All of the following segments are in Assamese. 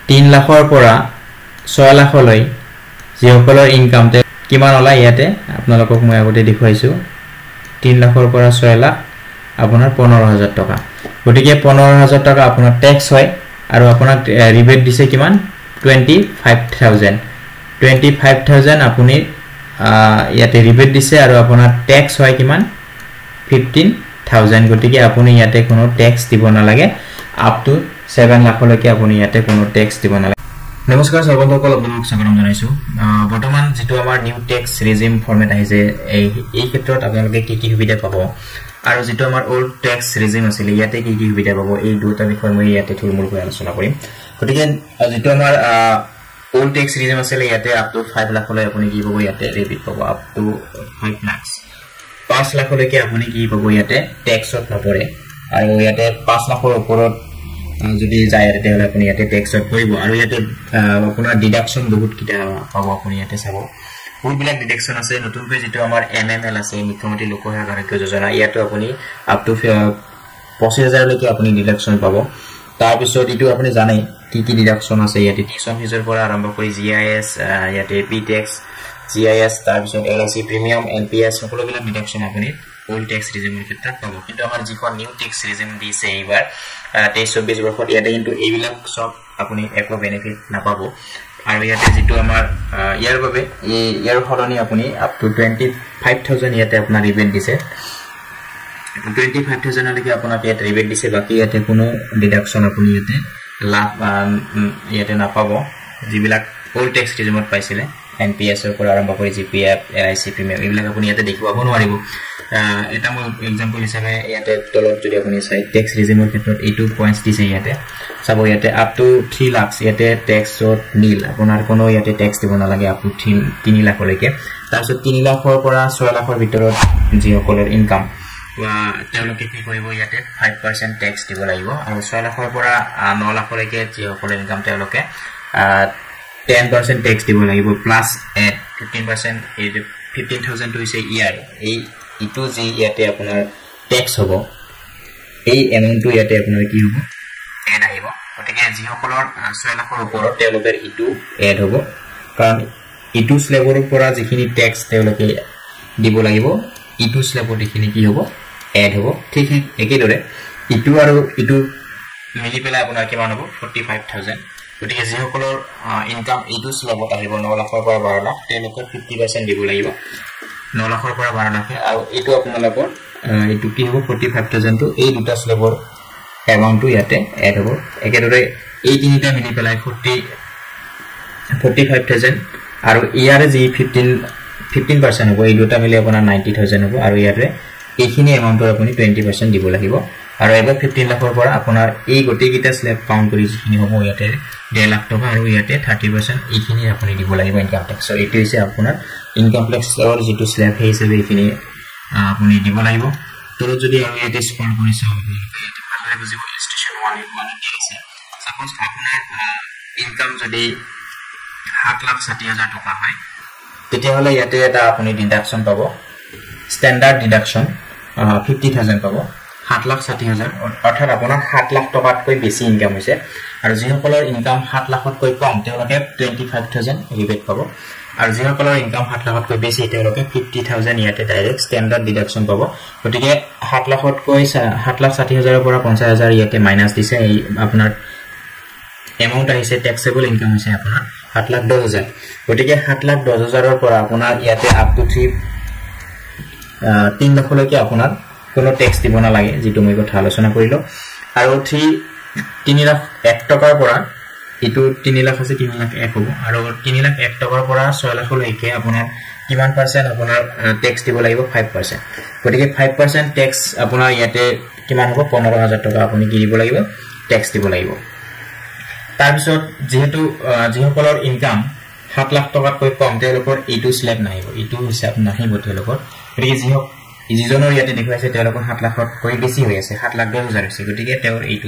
3 লাখৰ পৰা 6 লাখলৈ যিসকলৰ ইনকাম কিমান ওলাই ইয়াতে আপোনালোকক মই আগতে দেখুৱাইছো 3 লাখৰ পৰা 6 লাখ আপোনাৰ 15000 টকা গতিকে 15000 টকা আপোনাৰ ট্যাক্স হয় আৰু আপোনাক ৰিবেট দিছে কিমান 25000 আপুনি ইয়াতে ৰিবেট দিছে আৰু আপোনাৰ ট্যাক্স হয় কিমান 15000 গতিকে আপুনি ইয়াতে কোনো ট্যাক্স দিব নালাগে আপ টু 7 লাখলৈকে আপুনি ইয়াতে কোনো ট্যাক্স দিব নালাগে নমস্কাৰ সৰ্বসকল আপোনাক স্বাগতম জনাইছো বৰ্তমান যেটো আমাৰ নিউ ট্যাক্স ৰেজিম ফৰমেট আহিছে এই ক্ষেত্ৰত আপোনালোকে কি কি সুবিধা পাব আৰু যেটো আমাৰ ওল্ড ট্যাক্স ৰেজিম আছিল ইয়াতে কি কি সুবিধা পাব এই দুটা বিষয় মই ইয়াতে থুলমূলকৈ আলোচনা কৰিম গতিকে যেটো আমাৰ ওল্ড ট্যাক্স ৰেজিম আছিল ইয়াতে আপ টু 5 লাখলৈ আপুনি কি পাব ইয়াতে ৰিবেট পাব আপ টু 5 লাখ 5 লাখলৈকে আপুনি কি পাব ইয়াতে ট্যাক্সত নপৰে আৰু ইয়াতে 5 লাখৰ ওপৰত যদি যায় তেতিয়াহলে আপুনি ইয়াতে ট্যাক্সত পৰিব আৰু ইয়াতে আপোনাৰ ডিডাকশন বহুত কিটা পাব আপুনি ইয়াতে চাব বহুবিলাক ডিডাকশন আছে নতুনকৈ যেটো আমাৰ এমএমএল আছে মুখ্যমন্ত্ৰী লোকসহায়ক আৰোগ্য যোজনা ইয়াতো আপুনি আপ টু 25000 লৈকে আপুনি ডিডাকশন পাব তাৰ পিছত ইটো আপুনি জানে কি কি ডিডাকশন আছে ইয়াতে টিউশন ফিজৰ পৰা আৰম্ভ কৰি জিআইএছ ইয়াতে পি ট্যাক্স জিআইএছ তাৰ পিছত এলআইসি প্ৰিমিয়াম এনপিএছ সকলোবিলাক ডিডাকশন আপুনি ওল্ড ট্যাক্স ৰেজিমৰ ক্ষেত্ৰত পাব কিন্তু আমাৰ যিখন নিউ ট্যাক্স ৰেজিম দিছে এইবাৰ 23-24 বৰ্ষত ইয়াতে কিন্তু এইবিলাক সব আপুনি একো বেনিফিট নাপাব আৰু ইয়াতে যেটো আমাৰ ইয়াৰ বাবে ইয়াৰ হলনি আপুনি আপ টু 25000 ইয়াতে আপোনাৰ ৰিবেট দিছে 25000 লৈকে আপোনাক ইয়াতে ৰিবেট দিছে বাকি ইয়াতে কোনো ডিডাকশন আপুনি ইয়াতে লাভ ইয়াতে নাপাব যিবিলাক ওল্ড ট্যাক্স ৰেজিমত পাইছিলে এনপিএছ ৰ পৰা আৰম্ভ কৰি জিপিএফ এলআইসি প্ৰিমিয়াম এইবিলাক আপুনি ইয়াতে দেখিব নোৱাৰিব এটা মই एग्जांपल হিচাপে ইয়াতে তলত যদি আপুনি চাই ট্যাক্স ৰেজিমৰ ক্ষেত্ৰত এইটো পইণ্টস দিছে ইয়াতে চাব ইয়াতে আপ টু 3 লাখ ইয়াতে ট্যাক্সত নীল আপোনাৰ কোনো ইয়াতে ট্যাক্স দিব নালাগে আপ টু 3 লাখলৈকে তাৰপিছত 3 লাখৰ পৰা 6 লাখৰ ভিতৰত যিসকলৰ ইনকাম তেওঁলোকে কি কৰিব ইয়াতে 5% ট্যাক্স দিব লাগিব আৰু 6 লাখৰ পৰা 9 লাখলৈকে যিসকলৰ ইনকাম তেওঁলোকে 10% ট্যাক্স দিব লাগিব প্লাস 15% এই 15000 টু হৈছে ইয়াৰ এই ইটো যে ইয়াতে আপোনাৰ ট্যাক্স হ'ব এই এমাউন্টটো ইয়াতে আপোনাৰ কি হ'ব এড আহিব গতিকে যিসকলৰ 6 লাখৰ ওপৰত তেওঁলোকৰ ইটো এড হ'ব কাৰণ ইটো স্লেবৰ পৰা যিখিনি ট্যাক্স তেওঁলোকে দিব লাগিব ইটো স্লেবৰ যিখিনি কি হ'ব এড হ'ব ঠিক একেদৰে ইটো আৰু ইটো মিলি পেলাই আপোনাৰ কিমান হ'ব 45000 গতিকে যিসকলৰ ইনকাম ইটো স্লেবত আহিব 9 লাখৰ পৰা 12 লাখ তেওঁলোকৰ 50% দিব লাগিব 9 লাখৰ পৰা 12 লাখ আৰু এটো আপোনালোকৰ এটো কি হ'ব 45000 টো এই দুটা স্লেবৰ এমাউন্টটো ইয়াতে এড হ'ব একেদৰে এই তিনিটা মিলি পেলাই 45000 আৰু ইয়াৰে যি 15% হ'ব এই দুটা মিলি আপোনাৰ 90000 হ'ব আৰু ইয়াৰে এইখিনি এমাউন্টৰ আপুনি 20% দিব লাগিব আৰু এবাৰ 15 লাখৰ পৰা আপোনাৰ এই গটেকিটা স্লেব কাউন্ট কৰি যিখিনি হ'ব ইয়াতে 1.5 লাখ টকা আৰু ইয়াতে 30% এইখিনি আপুনি দিব লাগিব ইনকাম ট্যাক্স আৰু এটো হৈছে আপোনাৰ ইনকাম ট্যাক্সৰ যেটো স্লেব হিচাপে এইখিনি আপুনি দিব লাগিব তোৰ যদি আমি এটা স্কল কৰি চাও ইয়াতে ভালৰে বুজিব ষ্টেচন 1 আছে সাপোজ আপোনাৰ ইনকাম যদি 7,60,000 টকা হয় তেতিয়াহলে ইয়াতে এটা আপুনি ডিডাকশন পাব স্ট্যান্ডার্ড ডিডাকশন 50000 পাব 7,60,000 অৰ্থাৎ আপোনাৰ 7 লাখ টকাতকৈ বেছি ইনকাম হৈছে আৰু যিসকলৰ ইনকাম 7 লাখতকৈ কম তেওঁলোকে 25000 ৰিবেট পাব আৰু যিসকলৰ ইনকাম 7 লাখতকৈ বেছি তেওঁলোকে 50000 ইয়াতে ডাইৰেক্ট স্ট্যান্ডাৰ্ড ডিডাকশন পাব গতিকে 7 লাখতকৈ 7,60,000 ৰ পৰা 50,000 ইয়াতে মাইনাস দিছে এই আপোনাৰ এমাউন্ট আহিছে ট্যাক্সেবল ইনকাম হৈছে আপোনাৰ 7,10,000 গতিকে 7,10,000 ৰ পৰা আপোনাৰ ইয়াতে আপ টু 3 লাখলৈকে আপোনাৰ কোনো ট্যাক্স দিব না লাগে যেটো মই কথা আলোচনা কৰিলো আৰু 3 লাখ 1 টকাৰ পৰা ইটো 3 লাখ আছে 3 লাখ 1 হ'ব আৰু 3 লাখ 1 টকাৰ পৰা 6 লাখলৈকে আপোনাৰ কিমান পাৰ্সেন্ট আপোনাৰ ট্যাক্স দিব লাগিব 5% গতিকে 5% ট্যাক্স আপোনাৰ ইয়াতে কিমান হ'ব 15000 টকা আপুনি কি দিব লাগিব ট্যাক্স দিব লাগিব তাৰ পিছত যেহেতু যিসকলৰ ইনকাম 7 লাখ টকাতকৈ কম তেওঁলোকৰ ইটো স্লেব নাহিব ইটো হিচাপ নাহিব তেওঁলোকৰ গতিকে যিজনৰ ইয়াতে দেখুৱাইছে তেওঁলোকৰ 7 লাখতকৈ বেছি হৈ আছে 7,10,000 হৈছে গতিকে তেওঁৰ এইটো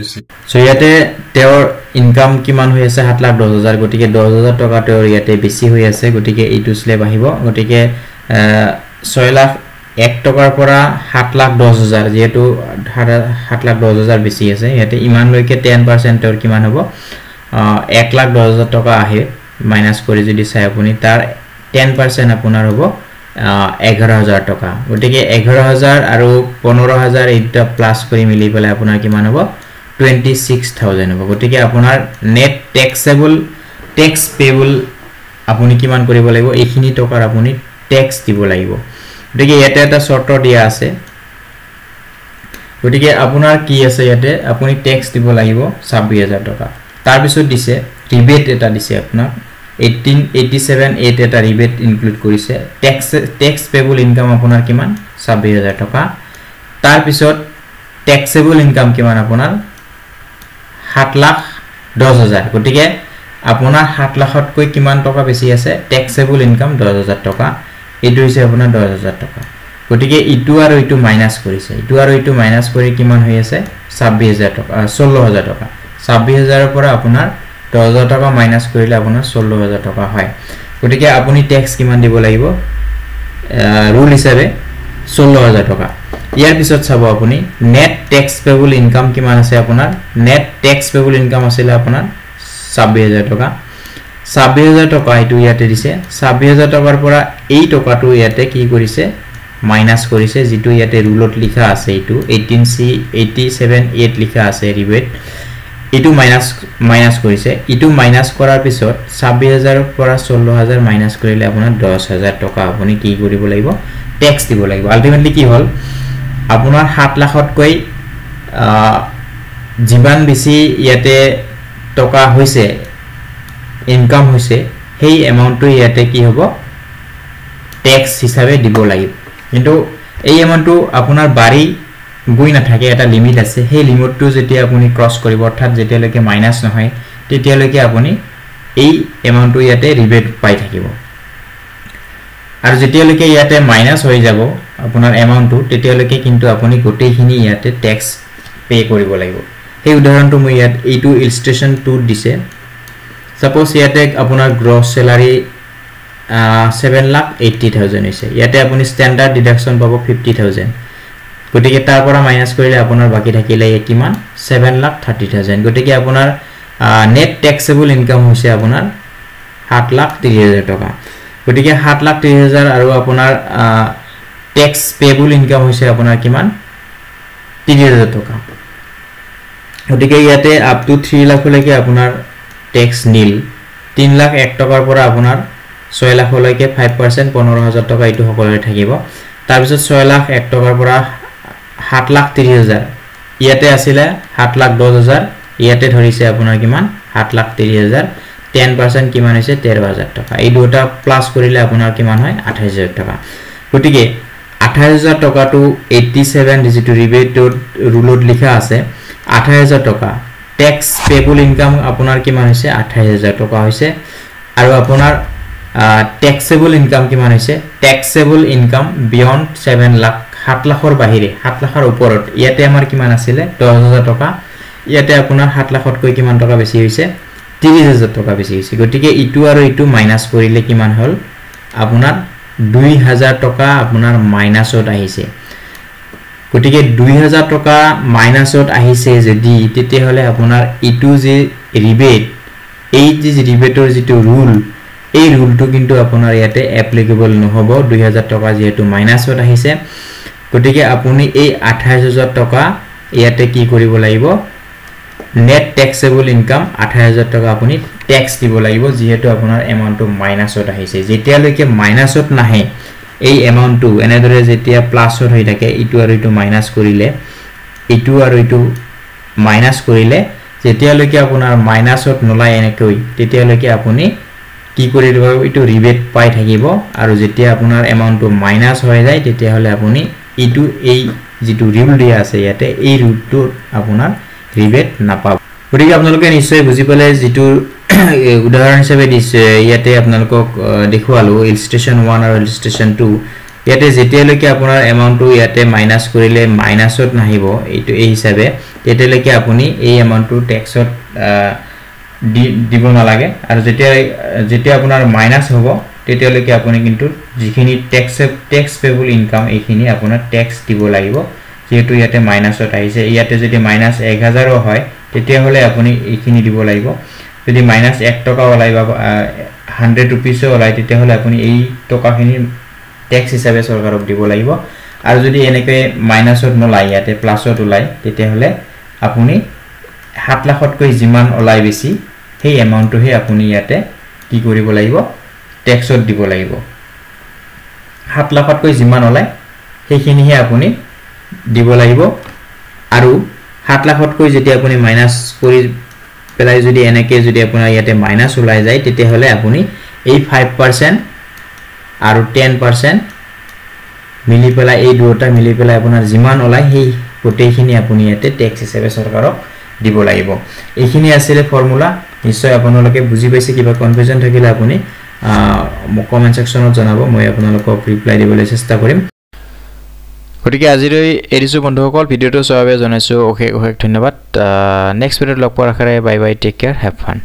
সো ইয়াতে তেওঁৰ ইনকাম কিমান হৈ আছে 7,10,000 গতিকে 10,000 টকা তেওঁৰ ইয়াতে বেছি হৈ আছে গতিকে এইটো স্লেব আহিব গতিকে 6 লাখ 1 টকাৰ পৰা 7,10,000 যেহেতু 7,10,000 বেছি আছে ইয়াতে ইমান লৈকে 10% তেওঁৰ কিমান হ'ব 1,10,000 টকা আহে মাইনাস কৰি যদি চাই আপুনি তাৰ 10% আপোনাৰ হ'ব 11,000 টকা গটিকে 11,000 আৰু 15,000 এইটা প্লাস কৰি মিলি পেলাই আপোনাৰ কিমান হ'ব 26,000 হ'ব গটিকে আপোনাৰ নেট ট্যাক্সেবল ট্যাক্স পেবল আপুনি কিমান কৰিব লাগিব এইখিনি টকাৰ আপুনি ট্যাক্স দিব লাগিব গটিকে ইয়াতে এটা শৰ্ত দিয়া আছে গটিকে আপোনাৰ কি আছে ইয়াতে আপুনি ট্যাক্স দিব লাগিব 26,000 টকা তাৰ পিছত দিছে ৰিবেট এটা দিছে আপোনাৰ 1887 এটা ৰিবেট ইনক্লুড কৰিছে ট্যাক্স পেবল ইনকাম আপোনাৰ কিমান 26,000 টকা তাৰ পিছত ট্যাক্সেবল ইনকাম কিমান আপোনাৰ 7,10,000 গটিকে আপোনাৰ 7 লাখতকৈ কিমান টকা বেছি আছে ট্যাক্সেবল ইনকাম 10,000 টকা এটো হৈছে আপোনাৰ 10,000 টকা গটিকে ইটো আৰু ইটো মাইনাস কৰিছে ইটো আৰু ইটো মাইনাস কৰি কিমান হৈ আছে 26,000 টকা 16,000 টকা 26,000 ৰ পৰা আপোনাৰ 10,000 টকা মাইনাস কৰিলে আপোনাৰ 16,000 টকা হয় গটিকে আপুনি ট্যাক্স কিমান দিব লাগিব রুল হিসাবে 16,000 টকা ইয়াৰ পিছত চাব আপুনি নেট ট্যাক্স পেবল ইনকাম কিমান আছে আপোনাৰ নেট ট্যাক্স পেবল ইনকাম আছিল আপোনাৰ 26,000 টকা 26,000 টকা এটো ইয়াতে দিছে 26,000 টকাৰ পৰা এই টকাটো ইয়াতে কি কৰিছে মাইনাস কৰিছে যেটো ইয়াতে রুলত লিখা আছে এটো 18C 878 লিখা আছে রিবেট এটো মাইনাস কৰিছে এটো মাইনাস কৰাৰ পিছত 26,000 ৰ পৰা 16,000 মাইনাস কৰিলে আপোনাৰ 10,000 টকা আপুনি কি কৰিব লাগিব ট্যাক্স দিব লাগিব আলটিমেটলি কি হল আপোনাৰ 7 লাখতকৈ জীৱান বেছি ইয়াতে টকা হৈছে ইনকাম হৈছে সেই এমাউন্টটো ইয়াতে কি হ'ব ট্যাক্স হিচাপে দিব লাগিব কিন্তু এই এমাউন্টটো আপোনাৰ বাড়ি গৈ না থাকে এটা লিমিট আছে সেই লিমিটটো যেতিয়া আপুনি ক্রস কৰিব অৰ্থাৎ যেতিয়ালৈকে মাইনাস নহয় তেতিয়ালৈকে আপুনি এই এমাউন্টটো ইয়াতে ৰিবেট পাই থাকিব আৰু যেতিয়ালৈকে ইয়াতে মাইনাস হৈ যাব আপোনাৰ এমাউন্টটো তেতিয়ালৈকে কিন্তু আপুনি গোটেইখিনি ইয়াতে ট্যাক্স পে কৰিব লাগিব এই উদাহৰণটো মই ইয়াত এইটো ইলস্ট্ৰেশন 2 দিছে সাপোজ ইয়াতে আপোনাৰ গ্ৰস স্যালাৰি 7,80,000 হৈছে ইয়াতে আপুনি স্ট্যান্ডাৰ্ড ডিডাকশন পাব 50,000 গটিকে তাৰ পৰা মাইনাস কৰিলে আপোনাৰ বাকি থাকিলে কিমান 7,30,000 গটিকে আপোনাৰ নেট ট্যাক্সেবল ইনকাম হৈছে আপোনাৰ 7,30,000 টকা গটিকে 7,30,000 আৰু আপোনাৰ ট্যাক্স পেবল ইনকাম হৈছে আপোনাৰ কিমান 30,000 টকা গটিকে ইয়াতে আপ টু 3 লাখ লৈকে আপোনাৰ ট্যাক্স নীল 3 লাখ 1 টকাৰ পৰা আপোনাৰ 6 লাখ লৈকে 5% 15,000 টকা ইটো সকলোৰে থাকিব তাৰ পিছত 6 লাখ 1 টকাৰ পৰা 7,30,000 ইয়াতে আছিল 7,10,000 ইয়াতে ধৰিছে আপোনাৰ কিমান 7,30,000 10% কিমান হৈছে 13,000 টকা এই দুটা প্লাস কৰিলে আপোনাৰ কিমান হয় 28,000 টকা গটিকে 28,000 টকাটো 87 ডিজিট ৰিবেটৰ ৰুলত লিখা আছে 28,000 টকা ট্যাক্স পেবল ইনকাম আপোনাৰ কিমান হৈছে 28,000 টকা হৈছে আৰু আপোনাৰ ট্যাক্সেবল ইনকাম কিমান হৈছে ট্যাক্সেবল ইনকাম বিয়ন্ড 7 লাখ 7 লাখৰ বাহিৰে 7 লাখৰ ওপৰত ইয়াতে আমাৰ কিমান আছিল 10,000 টকা ইয়াতে আপোনাৰ 7 লাখতকৈ কিমান টকা বেছি হৈছে 30,000 টকা বেছি হৈছে গটিকে ইটো আৰু ইটো মাইনাস কৰিলে কিমান হল আপোনাৰ 2,000 টকা আপোনাৰ মাইনাসত আহিছে গটিকে 2,000 টকা মাইনাসত আহিছে যদি তেতিয়া হলে আপোনাৰ ইটো যে ৰিবেট এই যে ৰিবেটৰ যেটো ৰুল এই ৰুলটো কিন্তু আপোনাৰ ইয়াতে এপ্লিকেবল নহব 2,000 টকা যেহেতু মাইনাসত আহিছে গটিকে আপুনি এই 28,000 টকা ইয়াতে কি কৰিব লাগিব নেট ট্যাক্সেবল ইনকাম 28,000 টকা আপুনি ট্যাক্স দিব লাগিব যেহেতু আপোনাৰ এমাউন্টটো মাইনাসত আহিছে যেতিয়ালৈকে মাইনাসত নাহে এই এমাউন্টটো এনেদৰে যেতিয়া প্লাসত হৈ থাকে ইটো আৰু ইটো মাইনাস কৰিলে ইটো আৰু ইটো মাইনাস কৰিলে যেতিয়ালৈকে আপোনাৰ মাইনাসত নলাই এনেকৈ তেতিয়ালৈকে আপুনি কি কৰি দিব ইটো ৰিবেট পাই থাকিব আৰু যেতিয়া আপোনাৰ এমাউন্টটো মাইনাস হৈ যায় তেতিয়া হলে আপুনি ইটো এই যেটো রিউল দিয়া আছে ইয়াতে এই রুটটো আপোনাৰ ৰিবেট নাপাব গতিকে আপোনালোকে নিশ্চয় বুজি পালে যেটো উদাহৰণ হিচাপে দিছে ইয়াতে আপোনালোকক দেখুৱালো ইলস্ট্ৰেশন 1 আৰু ইলস্ট্ৰেশন 2 ইয়াতে যেতিয়ালৈকে আপোনাৰ এমাউন্টটো ইয়াতে মাইনাস কৰিলে মাইনাসত নাহিব এইটো এই হিচাপে তেতিয়ালৈকে আপুনি এই এমাউন্টটো ট্যাক্সত দিব নালাগে আৰু যেতিয়া আপোনাৰ মাইনাস হ'ব তেতিয়ালৈকে আপুনি কিন্তু যিখিনি ট্যাক্স পেবল ইনকাম এইখিনি আপোনাৰ ট্যাক্স দিব লাগিব যেহেতু ইয়াতে মাইনাসত আহিছে ইয়াতে যদি মাইনাস 1,000 হয় তেতিয়া হলে আপুনি এইখিনি দিব লাগিব যদি -1 টকা ওলাই বা 100 रुपीस ওলাই তেতিয়াহলে আপুনি এই টকাখিনি ট্যাক্স হিচাপে চৰকাৰক দিব লাগিব আৰু যদি এনেকৈ মাইনাছত নলাই ইয়াতে প্লাছত ওলাই তেতিয়াহলে আপুনি 7 লাখতকৈ যিমান ওলাই বেছি সেই এমাউন্টটোহে আপুনি ইয়াতে কি কৰিব লাগিব ট্যাক্সত দিব লাগিব 7 লাখতকৈ যিমান ওলাই সেইখিনিহে আপুনি দিব লাগিব আৰু 7 লাখতকৈ যদি আপুনি মাইনাস কৰি পেলাই যদি এনেকৈ যদি আপোনাৰ ইয়াতে মাইনাস ওলাই যায় তেতিয়াহলে আপুনি এই 5% আৰু 10% মিলি পেলাই এই দুটা মিলি পেলাই আপোনাৰ যিমান ওলাই সেই গোটেইখিনি আপুনি ইয়াতে ট্যাক্স হিচাপে চৰকাৰক দিব লাগিব এইখিনি আছিল ফৰ্মুলা নিশ্চয় আপোনালোকে বুজি পাইছে কিবা কনফিউজন থাকিলে আপুনি কমেন্ট সেকশনত জনাব মই আপোনালোকক ৰিপ্লাই দিবলৈ চেষ্টা কৰিম গতিকে আজিলৈ এৰিছো বন্ধুসকল ভিডিওটো চোৱাৰ বাবে জনাইছো অশেষ ধন্যবাদ নেক্সট ভিডিওত লগ পোৱাৰ আশাৰে bye bye take care have fun